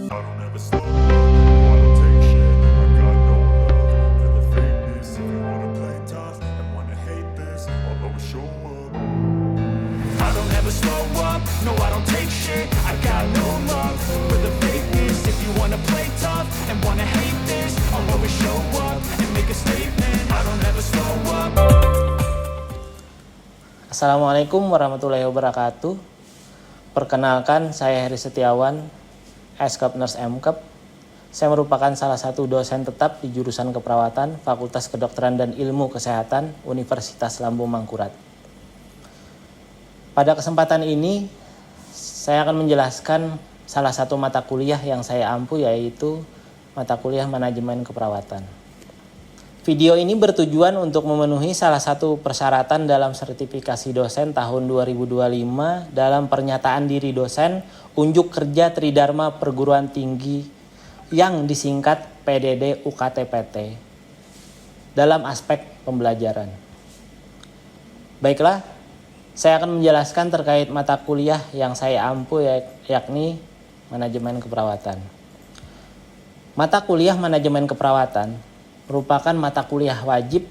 I don't ever slow up, no, I don't take shit. I got no love for the fakeness. If you wanna play tough and wanna hate this, I'll always show up. I don't ever slow up, no, I don't take shit. I got no love for the fakeness. If you wanna play tough and wanna hate this, I'll always show up and make a statement. I don't ever slow up. Assalamualaikum warahmatullahi wabarakatuh. Perkenalkan, saya Heri Setiawan, Eskap Nurse MKep. Saya merupakan salah satu dosen tetap di jurusan keperawatan Fakultas Kedokteran dan Ilmu Kesehatan Universitas Lambung Mangkurat. Pada kesempatan ini, saya akan menjelaskan salah satu mata kuliah yang saya ampu, yaitu mata kuliah Manajemen Keperawatan. Video ini bertujuan untuk memenuhi salah satu persyaratan dalam sertifikasi dosen tahun 2025 dalam pernyataan diri dosen unjuk kerja Tridharma Perguruan Tinggi yang disingkat PDD UKT-PT dalam aspek pembelajaran. Baiklah, saya akan menjelaskan terkait mata kuliah yang saya ampu, yakni Manajemen Keperawatan. Mata kuliah Manajemen Keperawatan merupakan mata kuliah wajib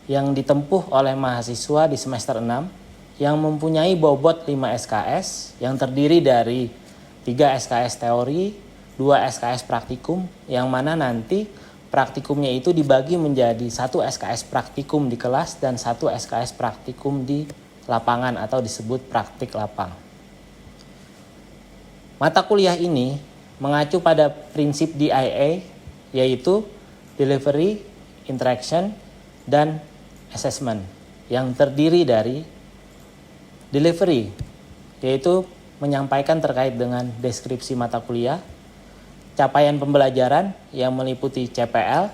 yang ditempuh oleh mahasiswa di semester 6 yang mempunyai bobot 5 SKS yang terdiri dari 3 SKS teori, 2 SKS praktikum, yang mana nanti praktikumnya itu dibagi menjadi 1 SKS praktikum di kelas dan 1 SKS praktikum di lapangan atau disebut praktik lapang. Mata kuliah ini mengacu pada prinsip DIA, yaitu Delivery, Interaction, dan Assessment, yang terdiri dari delivery, yaitu menyampaikan terkait dengan deskripsi mata kuliah, capaian pembelajaran yang meliputi CPL,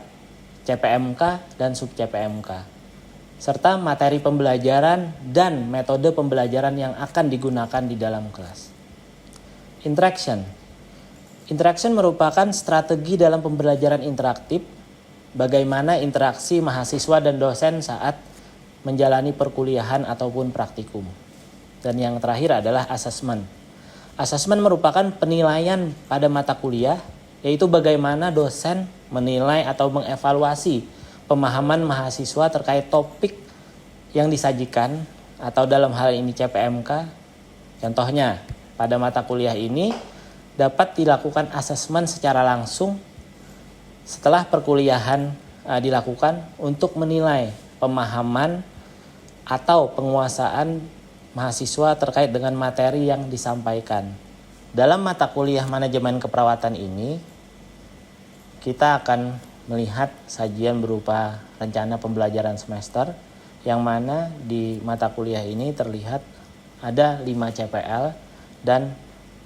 CPMK, dan sub-CPMK, serta materi pembelajaran dan metode pembelajaran yang akan digunakan di dalam kelas. Interaction merupakan strategi dalam pembelajaran interaktif, bagaimana interaksi mahasiswa dan dosen saat menjalani perkuliahan ataupun praktikum. Dan yang terakhir adalah assessment. Assessment merupakan penilaian pada mata kuliah, yaitu bagaimana dosen menilai atau mengevaluasi pemahaman mahasiswa terkait topik yang disajikan, atau dalam hal ini CPMK. Contohnya, pada mata kuliah ini dapat dilakukan assessment secara langsung setelah perkuliahan dilakukan untuk menilai pemahaman atau penguasaan mahasiswa terkait dengan materi yang disampaikan. Dalam mata kuliah Manajemen Keperawatan ini, kita akan melihat sajian berupa rencana pembelajaran semester, yang mana di mata kuliah ini terlihat ada 5 CPL dan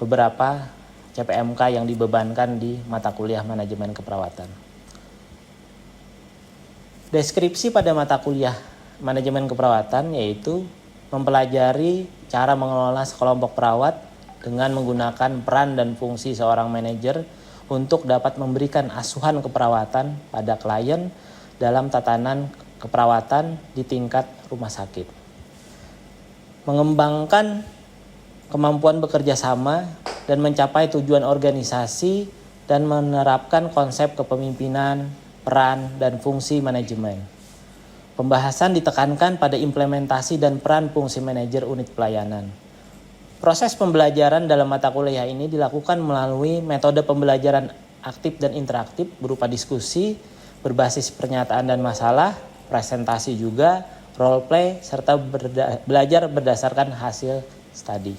beberapa CPMK yang dibebankan di mata kuliah Manajemen Keperawatan. Deskripsi pada mata kuliah Manajemen Keperawatan yaitu mempelajari cara mengelola sekelompok perawat dengan menggunakan peran dan fungsi seorang manajer untuk dapat memberikan asuhan keperawatan pada klien dalam tatanan keperawatan di tingkat rumah sakit. Mengembangkan kemampuan bekerja sama dan mencapai tujuan organisasi dan menerapkan konsep kepemimpinan, peran, dan fungsi manajemen. Pembahasan ditekankan pada implementasi dan peran fungsi manajer unit pelayanan. Proses pembelajaran dalam mata kuliah ini dilakukan melalui metode pembelajaran aktif dan interaktif berupa diskusi, berbasis pernyataan dan masalah, presentasi juga, role play, serta belajar berdasarkan hasil studi.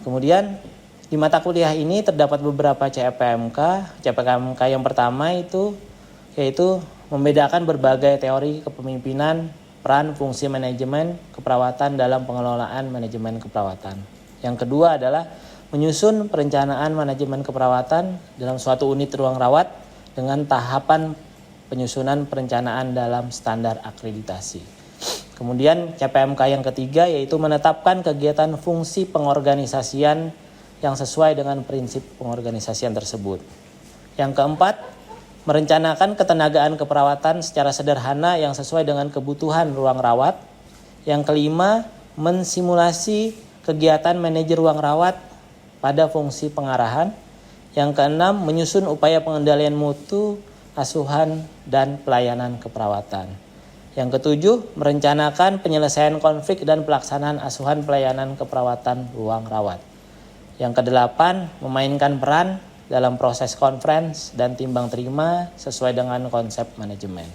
Kemudian di mata kuliah ini terdapat beberapa CPMK. CPMK yang pertama yaitu membedakan berbagai teori kepemimpinan, peran, fungsi manajemen keperawatan dalam pengelolaan manajemen keperawatan. Yang kedua adalah menyusun perencanaan manajemen keperawatan dalam suatu unit ruang rawat dengan tahapan penyusunan perencanaan dalam standar akreditasi. Kemudian CPMK yang ketiga yaitu menetapkan kegiatan fungsi pengorganisasian yang sesuai dengan prinsip pengorganisasian tersebut. Yang keempat, merencanakan ketenagaan keperawatan secara sederhana yang sesuai dengan kebutuhan ruang rawat. Yang kelima, mensimulasi kegiatan manajer ruang rawat pada fungsi pengarahan. Yang keenam, menyusun upaya pengendalian mutu, asuhan, dan pelayanan keperawatan. Yang ketujuh, merencanakan penyelesaian konflik dan pelaksanaan asuhan pelayanan keperawatan ruang rawat. Yang kedelapan, memainkan peran dalam proses conference dan timbang terima sesuai dengan konsep manajemen.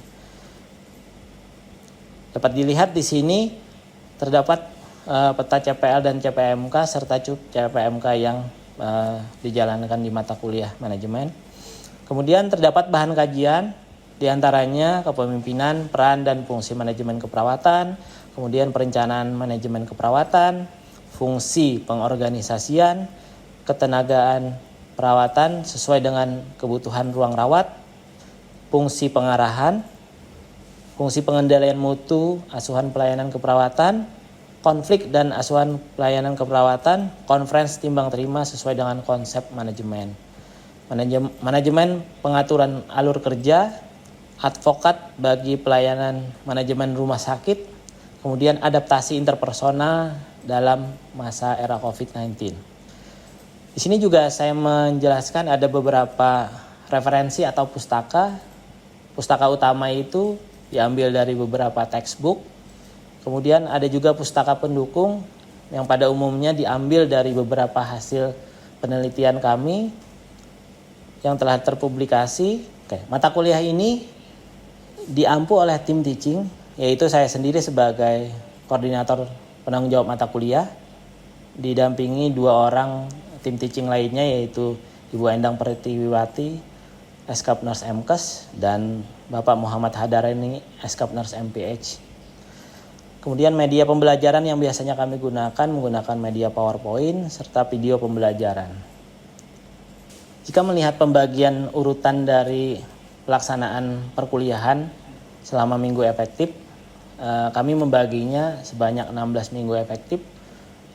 Dapat dilihat di sini terdapat peta CPL dan CPMK serta CPMK yang dijalankan di mata kuliah manajemen. Kemudian terdapat bahan kajian, diantaranya kepemimpinan, peran dan fungsi manajemen keperawatan, kemudian perencanaan manajemen keperawatan, fungsi pengorganisasian, ketenagaan perawatan sesuai dengan kebutuhan ruang rawat, fungsi pengarahan, fungsi pengendalian mutu, asuhan pelayanan keperawatan, konflik dan asuhan pelayanan keperawatan, conference timbang terima sesuai dengan konsep manajemen. Manajemen pengaturan alur kerja, advokat bagi pelayanan manajemen rumah sakit, kemudian adaptasi interpersonal dalam masa era COVID-19. Di sini juga saya menjelaskan ada beberapa referensi atau pustaka. Pustaka utama itu diambil dari beberapa textbook. Kemudian ada juga pustaka pendukung yang pada umumnya diambil dari beberapa hasil penelitian kami yang telah terpublikasi. Mata kuliah ini diampu oleh tim teaching, yaitu saya sendiri sebagai koordinator penanggung jawab mata kuliah, didampingi 2 orang tim teaching lainnya, yaitu Ibu Endang Pertiwiwati, Eskap Nurse MKes, dan Bapak Muhammad Hadareni, Eskap Nurse MPH. Kemudian media pembelajaran yang biasanya kami gunakan menggunakan media PowerPoint serta video pembelajaran. Jika melihat pembagian urutan dari pelaksanaan perkuliahan selama minggu efektif, kami membaginya sebanyak 16 minggu efektif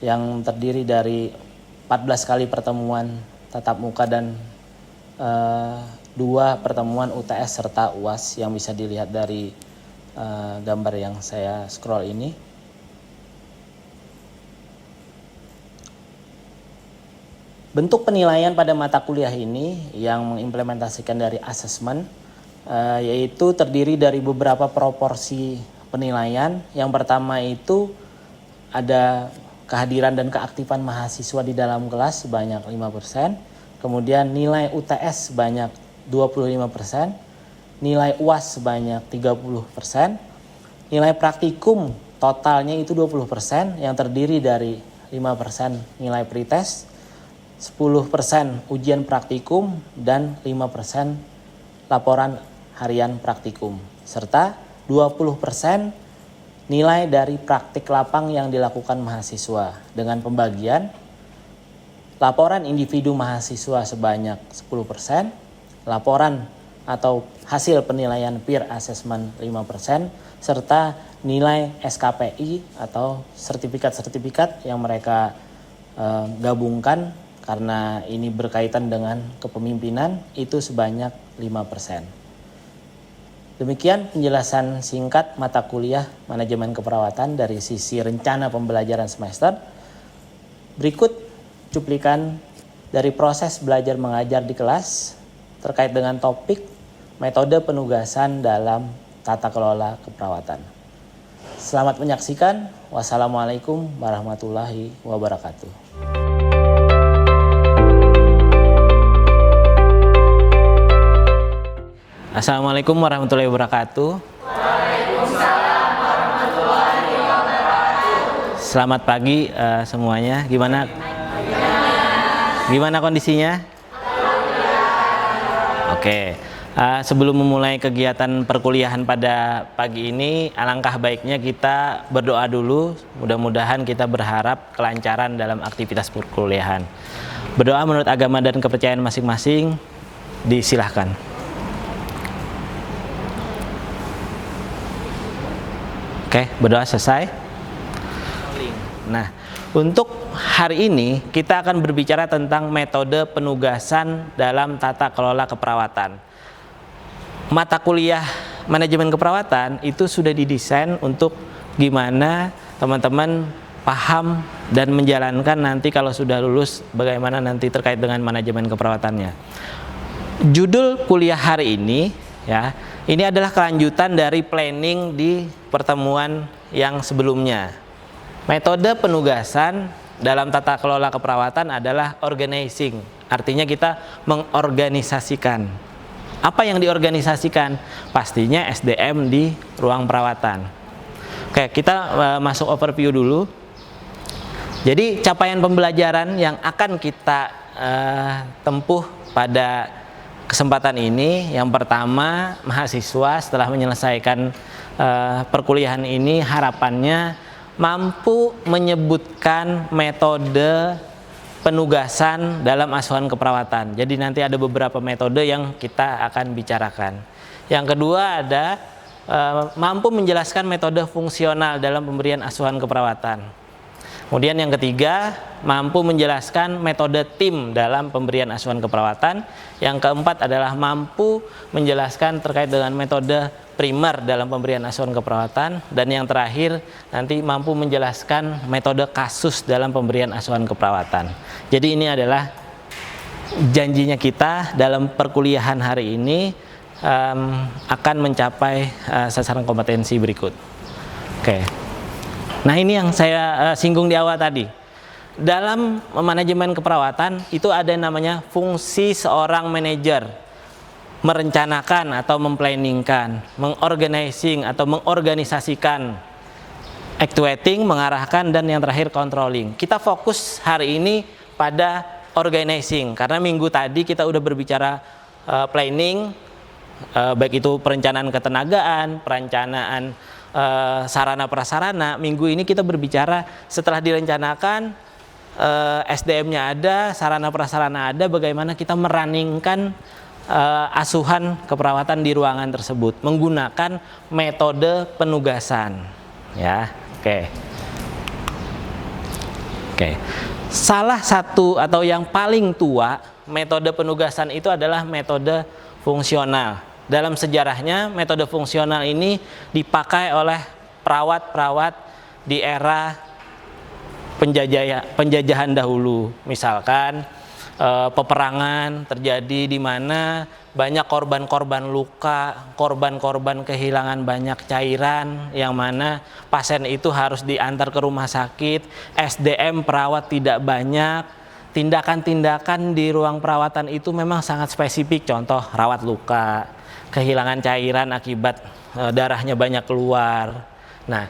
yang terdiri dari 14 kali pertemuan tatap muka dan 2 pertemuan UTS serta UAS yang bisa dilihat dari gambar yang saya scroll ini. Bentuk penilaian pada mata kuliah ini yang mengimplementasikan dari asesmen, yaitu terdiri dari beberapa proporsi penilaian. Yang pertama itu ada kehadiran dan keaktifan mahasiswa di dalam kelas sebanyak 5%, kemudian nilai UTS sebanyak 25%, nilai UAS sebanyak 30%, nilai praktikum totalnya itu 20% yang terdiri dari 5% nilai pretest, 10% ujian praktikum, dan 5% laporan harian praktikum, serta 20% nilai dari praktik lapang yang dilakukan mahasiswa dengan pembagian laporan individu mahasiswa sebanyak 10%, laporan atau hasil penilaian peer assessment 5%, serta nilai SKPI atau sertifikat-sertifikat yang mereka gabungkan karena ini berkaitan dengan kepemimpinan itu sebanyak 5%. Demikian penjelasan singkat mata kuliah manajemen keperawatan dari sisi rencana pembelajaran semester. Berikut cuplikan dari proses belajar mengajar di kelas terkait dengan topik metode penugasan dalam tata kelola keperawatan. Selamat menyaksikan. Wassalamualaikum warahmatullahi wabarakatuh. Assalamualaikum warahmatullahi wabarakatuh. Waalaikumsalam warahmatullahi wabarakatuh. Selamat pagi semuanya. Gimana kondisinya? Oke. Sebelum memulai kegiatan perkuliahan pada pagi ini, alangkah baiknya kita berdoa dulu. Mudah-mudahan kita berharap kelancaran dalam aktivitas perkuliahan. Berdoa menurut agama dan kepercayaan masing-masing, disilahkan. Oke, berdoa selesai. Nah, untuk hari ini kita akan berbicara tentang metode penugasan dalam tata kelola keperawatan. Mata kuliah manajemen keperawatan itu sudah didesain untuk gimana teman-teman paham dan menjalankan nanti kalau sudah lulus bagaimana nanti terkait dengan manajemen keperawatannya. Judul kuliah hari ini ya, ini adalah kelanjutan dari planning di pertemuan yang sebelumnya. Metode penugasan dalam tata kelola keperawatan adalah organizing. Artinya kita mengorganisasikan. Apa yang diorganisasikan? Pastinya SDM di ruang perawatan. Oke, kita masuk overview dulu. Jadi capaian pembelajaran yang akan kita tempuh pada kesempatan ini, yang pertama, mahasiswa setelah menyelesaikan perkuliahan ini harapannya mampu menyebutkan metode penugasan dalam asuhan keperawatan. Jadi nanti ada beberapa metode yang kita akan bicarakan. Yang kedua ada mampu menjelaskan metode fungsional dalam pemberian asuhan keperawatan. Kemudian yang ketiga, mampu menjelaskan metode tim dalam pemberian asuhan keperawatan. Yang keempat adalah mampu menjelaskan terkait dengan metode primer dalam pemberian asuhan keperawatan. Dan yang terakhir, nanti mampu menjelaskan metode kasus dalam pemberian asuhan keperawatan. Jadi ini adalah janjinya kita dalam perkuliahan hari ini akan mencapai sasaran kompetensi berikut. Oke. Nah, ini yang saya singgung di awal tadi. Dalam manajemen keperawatan itu ada yang namanya fungsi seorang manajer. Merencanakan atau memplanningkan, mengorganizing atau mengorganisasikan, actuating, mengarahkan, dan yang terakhir controlling. Kita fokus hari ini pada organizing karena minggu tadi kita udah berbicara planning, baik itu perencanaan ketenagaan, perencanaan sarana prasarana. Minggu ini kita berbicara setelah direncanakan, SDM-nya ada, sarana prasarana ada, bagaimana kita merunningkan asuhan keperawatan di ruangan tersebut menggunakan metode penugasan. Ya, oke. Salah satu atau yang paling tua metode penugasan itu adalah metode fungsional. Dalam sejarahnya, metode fungsional ini dipakai oleh perawat-perawat di era penjajahan dahulu. Misalkan peperangan terjadi di mana banyak korban-korban luka, korban-korban kehilangan banyak cairan, yang mana pasien itu harus diantar ke rumah sakit, SDM perawat tidak banyak, tindakan-tindakan di ruang perawatan itu memang sangat spesifik, contoh rawat luka, kehilangan cairan akibat darahnya banyak keluar. Nah,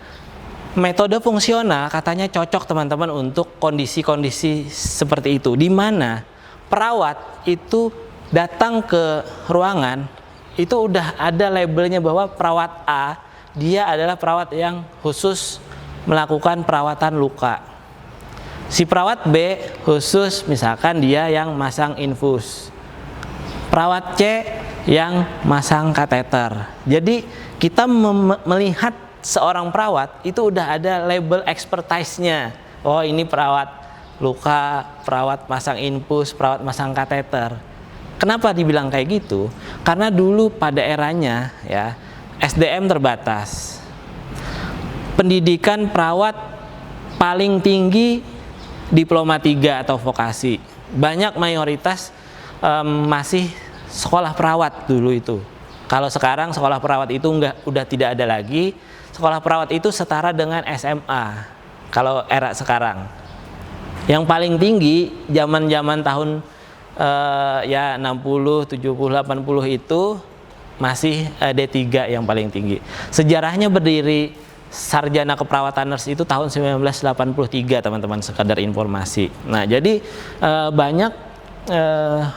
metode fungsional katanya cocok teman-teman untuk kondisi-kondisi seperti itu, di mana perawat itu datang ke ruangan itu udah ada labelnya bahwa perawat A dia adalah perawat yang khusus melakukan perawatan luka. Si perawat B khusus misalkan dia yang masang infus. Perawat C yang masang kateter. Jadi kita melihat seorang perawat itu udah ada label expertise-nya. Oh, ini perawat luka, perawat masang infus, perawat masang kateter. Kenapa dibilang kayak gitu? Karena dulu pada eranya ya SDM terbatas. Pendidikan perawat paling tinggi diploma 3 atau vokasi. Banyak mayoritas masih sekolah perawat dulu itu. Kalau sekarang sekolah perawat itu udah tidak ada lagi. Sekolah perawat itu setara dengan SMA. Kalau era sekarang. Yang paling tinggi zaman-zaman tahun 60, 70, 80 itu masih D3 yang paling tinggi. Sejarahnya berdiri sarjana keperawatan nurse itu tahun 1983 teman-teman, sekadar informasi. Nah, jadi banyak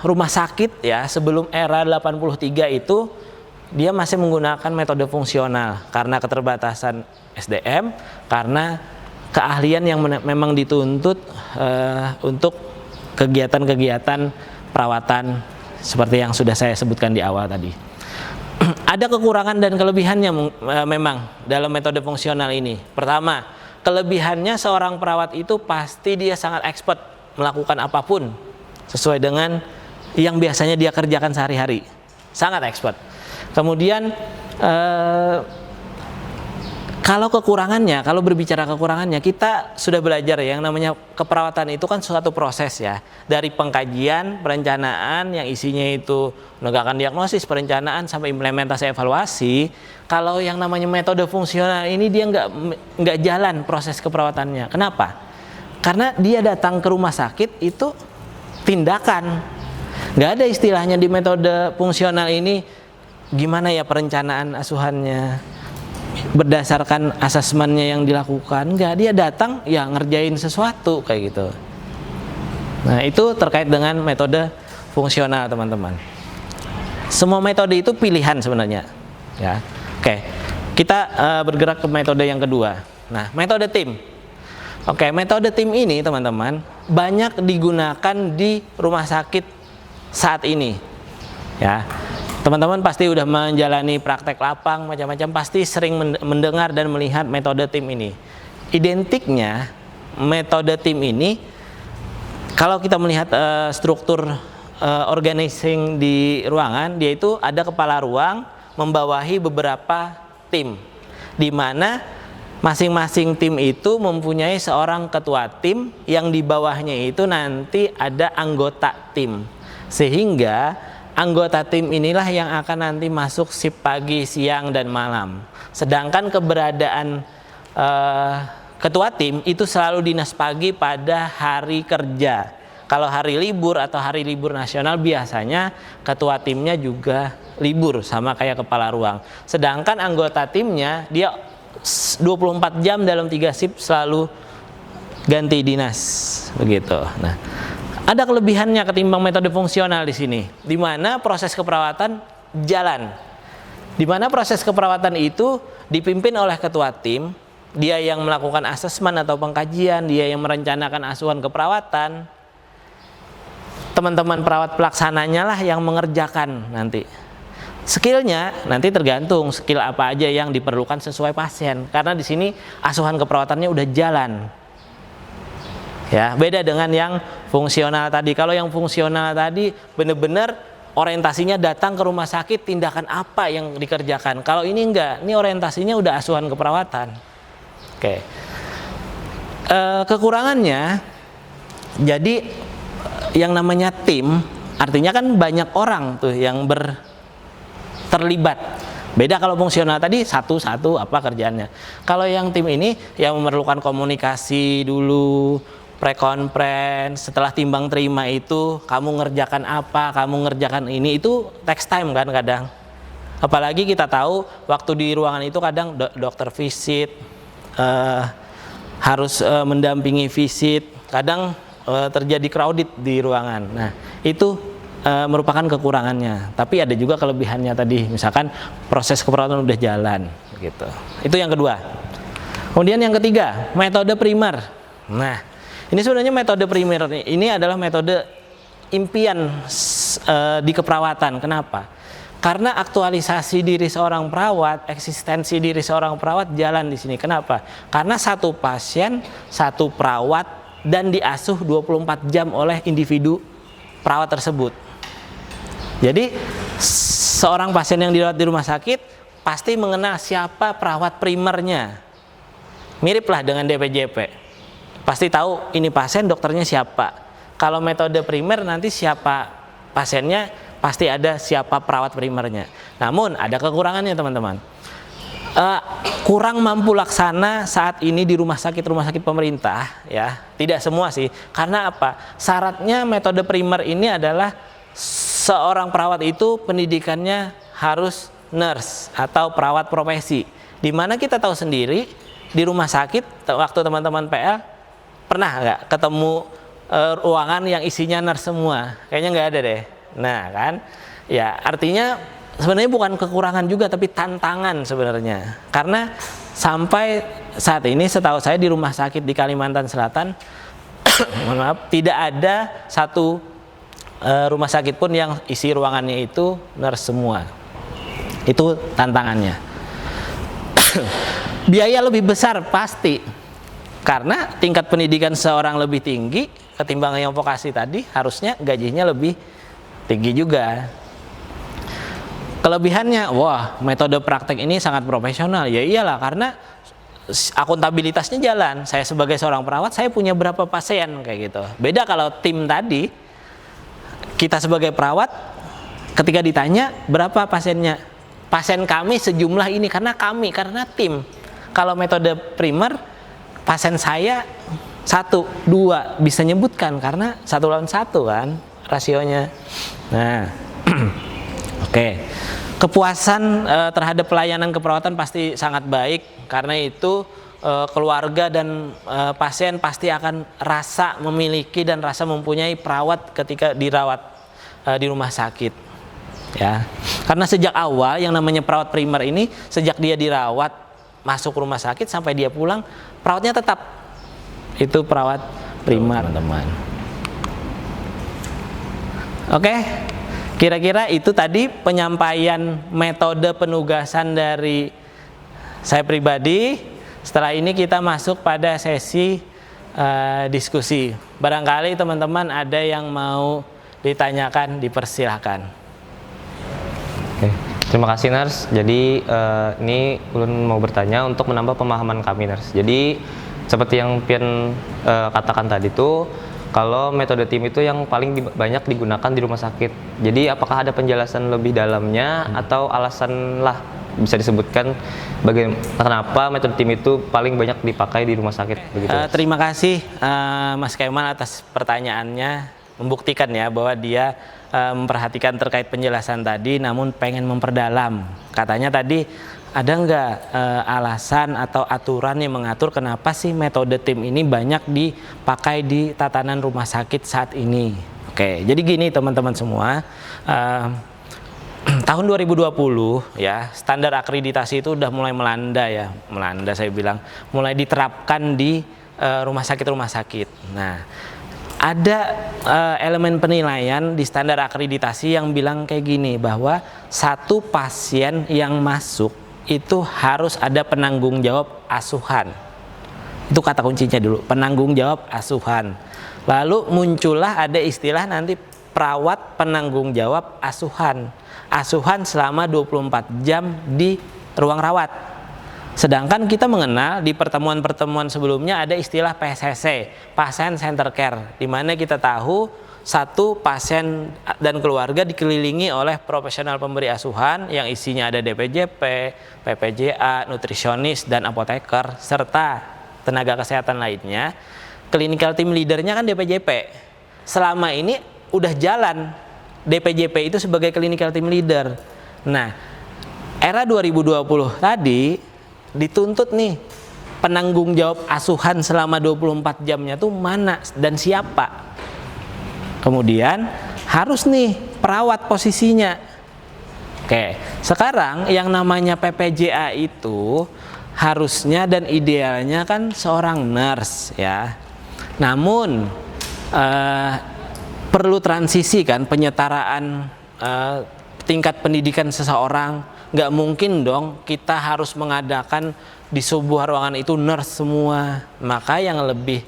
rumah sakit ya sebelum era 83 itu dia masih menggunakan metode fungsional karena keterbatasan SDM, karena keahlian yang memang dituntut untuk kegiatan-kegiatan perawatan seperti yang sudah saya sebutkan di awal tadi. Ada kekurangan dan kelebihannya memang dalam metode fungsional ini. Pertama, kelebihannya seorang perawat itu pasti dia sangat expert melakukan apapun sesuai dengan yang biasanya dia kerjakan sehari-hari. Sangat expert. Kemudian Kalau kekurangannya, kalau berbicara kekurangannya, kita sudah belajar ya, yang namanya keperawatan itu kan suatu proses ya. Dari pengkajian, perencanaan yang isinya itu menegakkan diagnosis, perencanaan sampai implementasi evaluasi. Kalau yang namanya metode fungsional ini dia nggak jalan proses keperawatannya. Kenapa? Karena dia datang ke rumah sakit itu tindakan. Nggak ada istilahnya di metode fungsional ini gimana ya perencanaan asuhannya, berdasarkan asesmennya yang dilakukan. Enggak, dia datang ya ngerjain sesuatu kayak gitu. Nah, itu terkait dengan metode fungsional, teman-teman. Semua metode itu pilihan sebenarnya ya. Oke, kita bergerak ke metode yang kedua. Nah, metode tim. Oke, metode tim ini teman-teman banyak digunakan di rumah sakit saat ini ya. Teman-teman pasti udah menjalani praktek lapang macam-macam, pasti sering mendengar dan melihat metode tim ini. Identiknya metode tim ini, kalau kita melihat struktur organizing di ruangan, dia itu ada kepala ruang membawahi beberapa tim, di mana masing-masing tim itu mempunyai seorang ketua tim, yang di bawahnya itu nanti ada anggota tim, sehingga anggota tim inilah yang akan nanti masuk shift pagi, siang, dan malam. Sedangkan keberadaan ketua tim itu selalu dinas pagi pada hari kerja. Kalau hari libur atau hari libur nasional biasanya ketua timnya juga libur sama kayak kepala ruang. Sedangkan anggota timnya dia 24 jam dalam 3 shift selalu ganti dinas begitu. Nah, ada kelebihannya ketimbang metode fungsional di sini, di mana proses keperawatan jalan. Di mana proses keperawatan itu dipimpin oleh ketua tim, dia yang melakukan asesmen atau pengkajian, dia yang merencanakan asuhan keperawatan. Teman-teman perawat pelaksananya lah yang mengerjakan nanti. Skillnya nanti tergantung skill apa aja yang diperlukan sesuai pasien, karena di sini asuhan keperawatannya udah jalan. Ya, beda dengan yang fungsional tadi. Kalau yang fungsional tadi benar-benar orientasinya datang ke rumah sakit, tindakan apa yang dikerjakan. Kalau ini enggak, ini orientasinya udah asuhan keperawatan. Oke. Kekurangannya, jadi yang namanya tim, artinya kan banyak orang tuh yang terlibat. Beda kalau fungsional tadi satu-satu apa kerjaannya. Kalau yang tim ini yang memerlukan komunikasi dulu, pre-conference, setelah timbang terima itu kamu ngerjakan apa, kamu ngerjakan ini, itu takes time kan kadang. Apalagi kita tahu waktu di ruangan itu kadang dokter visit, harus mendampingi visit, kadang terjadi crowded di ruangan. Nah, itu merupakan kekurangannya. Tapi ada juga kelebihannya tadi, misalkan proses keperawatan udah jalan gitu. Itu yang kedua. Kemudian yang ketiga, metode primer. Nah, ini sebenarnya metode primer ini adalah metode impian di keperawatan. Kenapa? Karena aktualisasi diri seorang perawat, eksistensi diri seorang perawat jalan di sini. Kenapa? Karena satu pasien, satu perawat, dan diasuh 24 jam oleh individu perawat tersebut. Jadi seorang pasien yang dirawat di rumah sakit pasti mengenal siapa perawat primernya. Miriplah dengan DPJP. Pasti tahu ini pasien, dokternya siapa. Kalau metode primer nanti siapa pasiennya, pasti ada siapa perawat primernya. Namun ada kekurangannya teman-teman. Kurang mampu laksana saat ini di rumah sakit pemerintah ya. Tidak semua sih. Karena apa? Syaratnya metode primer ini adalah seorang perawat itu pendidikannya harus nurse atau perawat profesi. Dimana kita tahu sendiri di rumah sakit waktu teman-teman PL pernah nggak ketemu ruangan yang isinya nurse semua? Kayaknya nggak ada deh. Nah kan, ya artinya sebenarnya bukan kekurangan juga tapi tantangan sebenarnya. Karena sampai saat ini setahu saya di rumah sakit di Kalimantan Selatan mohon maaf, tidak ada satu rumah sakit pun yang isi ruangannya itu nurse semua. Itu tantangannya. Biaya lebih besar pasti, karena tingkat pendidikan seorang lebih tinggi ketimbang yang vokasi tadi, harusnya gajinya lebih tinggi juga. Kelebihannya, wah metode praktek ini sangat profesional. Ya iyalah, karena akuntabilitasnya jalan. Saya sebagai seorang perawat, saya punya berapa pasien kayak gitu. Beda kalau tim tadi, kita sebagai perawat ketika ditanya berapa pasiennya, pasien kami sejumlah ini karena tim. Kalau metode primer, pasien saya 1, 2 bisa nyebutkan karena 1 lawan 1 kan rasionya. Nah, oke. Kepuasan terhadap pelayanan keperawatan pasti sangat baik, karena itu keluarga dan pasien pasti akan rasa memiliki dan rasa mempunyai perawat ketika dirawat di rumah sakit. Ya, karena sejak awal yang namanya perawat primer ini, sejak dia dirawat masuk rumah sakit sampai dia pulang, perawatnya tetap itu perawat primer, teman-teman. Oke, kira-kira itu tadi penyampaian metode penugasan dari saya pribadi. Setelah ini kita masuk pada sesi diskusi. Barangkali teman-teman ada yang mau ditanyakan, dipersilahkan. Oke, terima kasih Nurs. Jadi ini ulun mau bertanya untuk menambah pemahaman kami Nurs. Jadi seperti yang Pian katakan tadi tuh, kalau metode tim itu yang paling banyak digunakan di rumah sakit. Jadi apakah ada penjelasan lebih dalamnya atau alasan lah bisa disebutkan bagaimana kenapa metode tim itu paling banyak dipakai di rumah sakit begitu? Terima kasih Mas Kemal atas pertanyaannya, membuktikan ya bahwa dia memperhatikan terkait penjelasan tadi, namun pengen memperdalam. Katanya tadi ada nggak alasan atau aturan yang mengatur kenapa sih metode tim ini banyak dipakai di tatanan rumah sakit saat ini? Oke, jadi gini teman-teman semua, tahun 2020 ya standar akreditasi itu udah mulai melanda saya bilang, mulai diterapkan di rumah sakit. Nah, ada elemen penilaian di standar akreditasi yang bilang kayak gini, bahwa satu pasien yang masuk itu harus ada penanggung jawab asuhan. Itu kata kuncinya dulu, penanggung jawab asuhan. Lalu muncullah ada istilah nanti perawat penanggung jawab asuhan. Asuhan selama 24 jam di ruang rawat. Sedangkan kita mengenal di pertemuan-pertemuan sebelumnya ada istilah PCC, Patient Center Care, di mana kita tahu satu pasien dan keluarga dikelilingi oleh profesional pemberi asuhan yang isinya ada DPJP, PPJA, nutrisionis, dan apoteker, serta tenaga kesehatan lainnya. Clinical team leadernya kan DPJP. Selama ini udah jalan DPJP itu sebagai clinical team leader. Nah, era 2020 tadi dituntut nih penanggung jawab asuhan selama 24 jamnya tuh mana dan siapa. Kemudian harus nih perawat posisinya. Oke, sekarang yang namanya PPJA itu harusnya dan idealnya kan seorang nurse ya. Namun perlu transisi kan, penyetaraan tingkat pendidikan seseorang. Nggak mungkin dong kita harus mengadakan di sebuah ruangan itu nurse semua. Maka yang lebih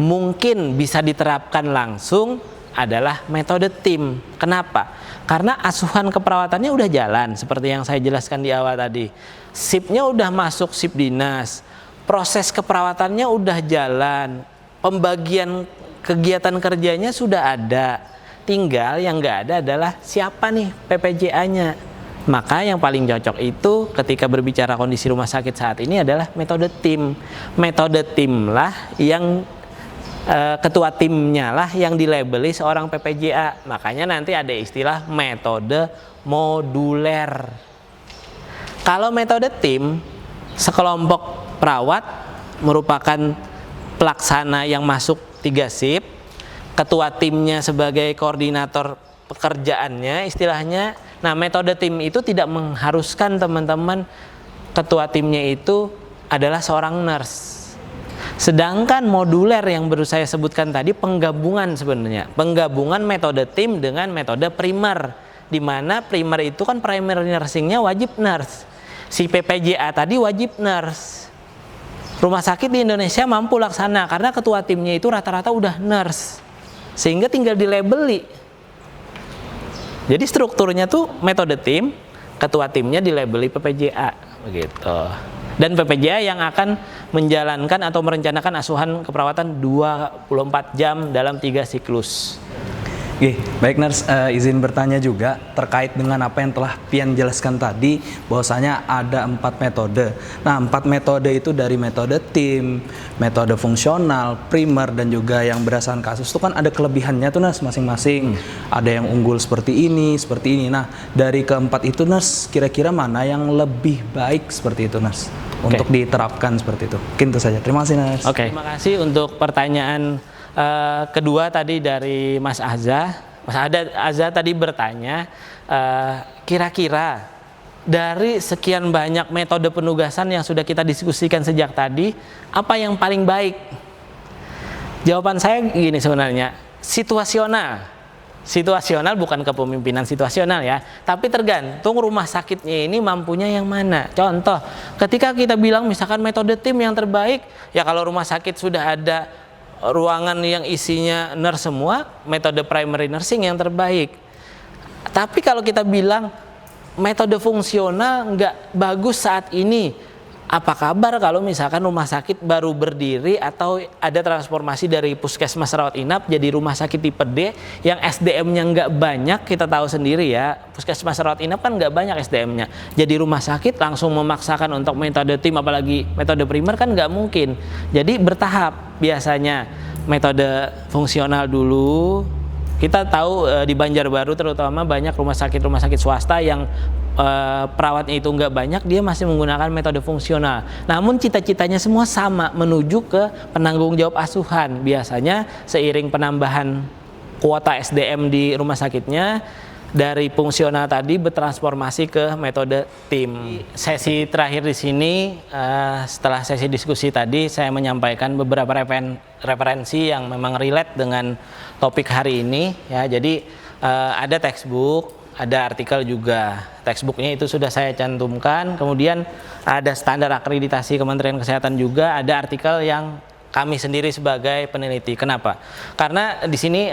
mungkin bisa diterapkan langsung adalah metode tim. Kenapa? Karena asuhan keperawatannya udah jalan seperti yang saya jelaskan di awal tadi. Sipnya udah masuk sip dinas, proses keperawatannya udah jalan, pembagian kegiatan kerjanya sudah ada. Tinggal yang nggak ada adalah siapa nih PPJA-nya. Maka yang paling cocok itu ketika berbicara kondisi rumah sakit saat ini adalah metode tim. Metode tim lah yang ketua timnya lah yang dilabeli seorang PPJA. Makanya nanti ada istilah metode moduler. Kalau metode tim, sekelompok perawat merupakan pelaksana yang masuk 3 sip, ketua timnya sebagai koordinator pekerjaannya istilahnya. Nah, metode tim itu tidak mengharuskan teman-teman ketua timnya itu adalah seorang nurse. Sedangkan moduler yang baru saya sebutkan tadi penggabungan sebenarnya. Penggabungan metode tim dengan metode primer. Di mana primer itu kan primary nursingnya wajib nurse. Si PPJA tadi wajib nurse. Rumah sakit di Indonesia mampu laksana karena ketua timnya itu rata-rata udah nurse. Sehingga tinggal dilabeli. Jadi strukturnya tuh metode tim, ketua timnya dilabeli PPJA begitu. Dan PPJA yang akan menjalankan atau merencanakan asuhan keperawatan 24 jam dalam 3 siklus. Oke, baik Nurse, izin bertanya juga terkait dengan apa yang telah Pian jelaskan tadi, bahwasanya ada 4 metode. Nah, 4 metode itu dari metode tim, metode fungsional, primer, dan juga yang berdasarkan kasus itu kan ada kelebihannya tuh Nurse masing-masing. Ada yang unggul seperti ini. Nah, dari keempat itu Nurse, kira-kira mana yang lebih baik seperti itu Nurse? Untuk diterapkan seperti itu. Mungkin itu saja. Terima kasih Nurse. Oke, terima kasih untuk pertanyaan kedua tadi dari Mas Azza. Mas Azza tadi bertanya, kira-kira dari sekian banyak metode penugasan yang sudah kita diskusikan sejak tadi, apa yang paling baik? Jawaban saya gini sebenarnya, situasional. Situasional bukan kepemimpinan situasional ya, tapi tergantung rumah sakitnya ini mampunya yang mana. Contoh, ketika kita bilang misalkan metode tim yang terbaik, ya kalau rumah sakit sudah ada ruangan yang isinya nurse semua, metode primary nursing yang terbaik. Tapi kalau kita bilang metode fungsional nggak bagus saat ini, apa kabar kalau misalkan rumah sakit baru berdiri atau ada transformasi dari puskesmas rawat inap jadi rumah sakit tipe D yang SDM-nya nggak banyak. Kita tahu sendiri ya, puskesmas rawat inap kan nggak banyak SDM-nya. Jadi rumah sakit langsung memaksakan untuk metode tim, apalagi metode primer kan nggak mungkin. Jadi bertahap, biasanya metode fungsional dulu. Kita tahu di Banjarbaru terutama banyak rumah sakit swasta yang perawatnya itu nggak banyak, dia masih menggunakan metode fungsional. Namun cita-citanya semua sama, menuju ke penanggung jawab asuhan. Biasanya seiring penambahan kuota SDM di rumah sakitnya, dari fungsional tadi bertransformasi ke metode tim. Sesi terakhir di sini, setelah sesi diskusi tadi, saya menyampaikan beberapa referensi yang memang relate dengan topik hari ini. Ya, jadi ada textbook, ada artikel juga. Textbooknya itu sudah saya cantumkan. Kemudian ada standar akreditasi Kementerian Kesehatan juga. Ada artikel yang kami sendiri sebagai peneliti. Kenapa? Karena di sini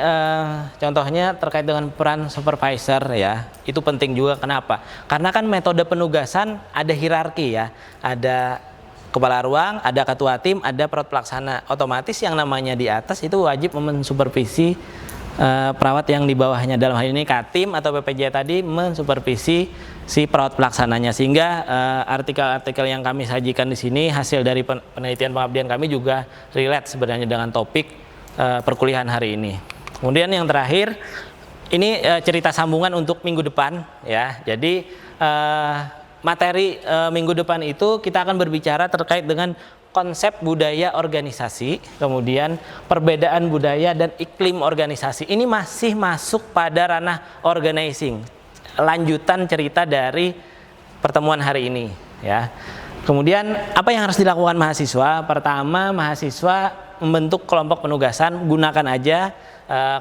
contohnya terkait dengan peran supervisor ya, itu penting juga. Kenapa? Karena kan metode penugasan ada hierarki ya, ada kepala ruang, ada ketua tim, ada perawat pelaksana. Otomatis yang namanya di atas itu wajib mensupervisi perawat yang di bawahnya. Dalam hal ini Katim atau PPJ tadi mensupervisi si perawat pelaksananya, sehingga artikel-artikel yang kami sajikan di sini hasil dari penelitian pengabdian kami juga relate sebenarnya dengan topik perkuliahan hari ini. Kemudian yang terakhir, ini cerita sambungan untuk minggu depan ya. Jadi materi minggu depan itu kita akan berbicara terkait dengan konsep budaya organisasi, kemudian perbedaan budaya dan iklim organisasi. Ini masih masuk pada ranah organizing, lanjutan cerita dari pertemuan hari ini ya. Kemudian apa yang harus dilakukan mahasiswa? Pertama, mahasiswa membentuk kelompok penugasan, gunakan aja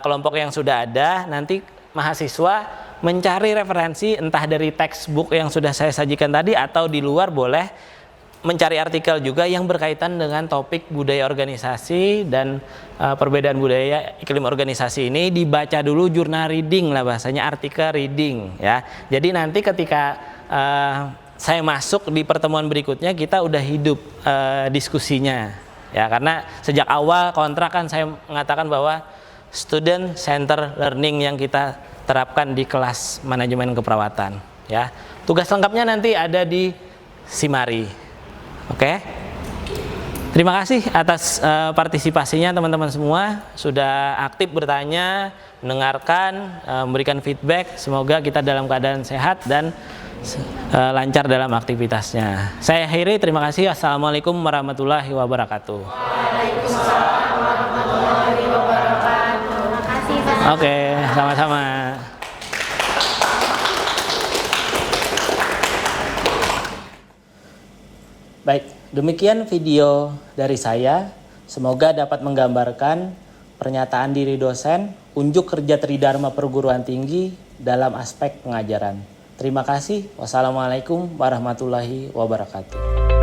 kelompok yang sudah ada. Nanti mahasiswa mencari referensi entah dari textbook yang sudah saya sajikan tadi atau di luar boleh mencari artikel juga yang berkaitan dengan topik budaya organisasi dan perbedaan budaya iklim organisasi ini. Dibaca dulu jurnal reading lah bahasanya, artikel reading ya. Jadi nanti ketika saya masuk di pertemuan berikutnya kita udah hidup diskusinya ya, karena sejak awal kontrak kan saya mengatakan bahwa student center learning yang kita terapkan di kelas manajemen keperawatan ya. Tugas lengkapnya nanti ada di Simari. Oke, terima kasih atas partisipasinya teman-teman semua, sudah aktif bertanya, mendengarkan, memberikan feedback. Semoga kita dalam keadaan sehat dan lancar dalam aktivitasnya. Saya akhiri, terima kasih. Assalamualaikum warahmatullahi wabarakatuh. Waalaikumsalam warahmatullahi wabarakatuh. Terima kasih Pak. Oke, sama-sama. Baik, demikian video dari saya. Semoga dapat menggambarkan pernyataan diri dosen, unjuk kerja Tridharma Perguruan Tinggi dalam aspek pengajaran. Terima kasih. Wassalamualaikum warahmatullahi wabarakatuh.